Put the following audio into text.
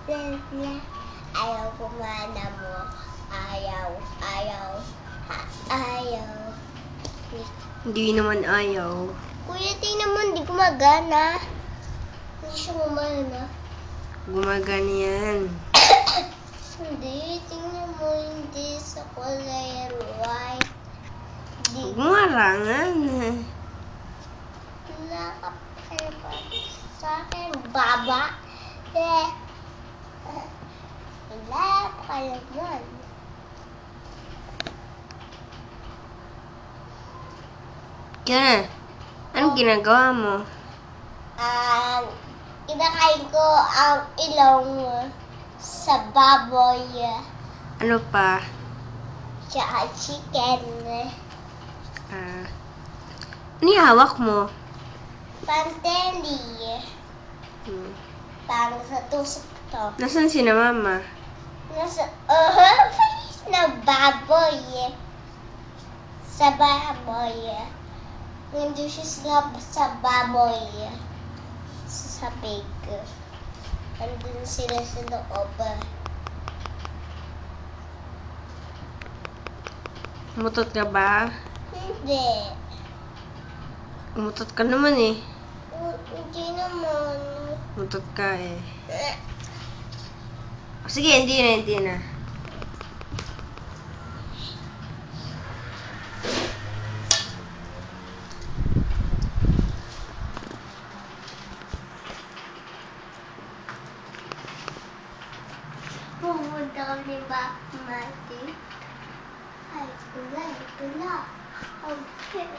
Ayaw kumana mo. Ayaw. Ayaw. Hindi naman ayaw. Kuya, tingnan mo, hindi gumagana. Hindi siya gumagana. Gumagana yan. Hindi, tingnan mo, hindi sa kulay white. Huwag mo harangan. Nakapal pa sa akin, baba. Wala pa naman. Kaya, anong ginagawa mo? Kinakain ko ang ilong sa baboy. Ano pa? Tsaka chicken. Ano yung hawak mo? Panteli. Parang sa tusok to. Nasaan si na mama? Nasa, palis na baboy. Sa baboy. Nandun siya sa baboy. Sa pig. Nandun sila sa loob. Mutot ka ba? Hindi. Mutot ka naman eh. Hindi naman. Mutot ka eh. Sige, hindi na. Pumunta kami ba, Mati? Ay, ito na. Okay.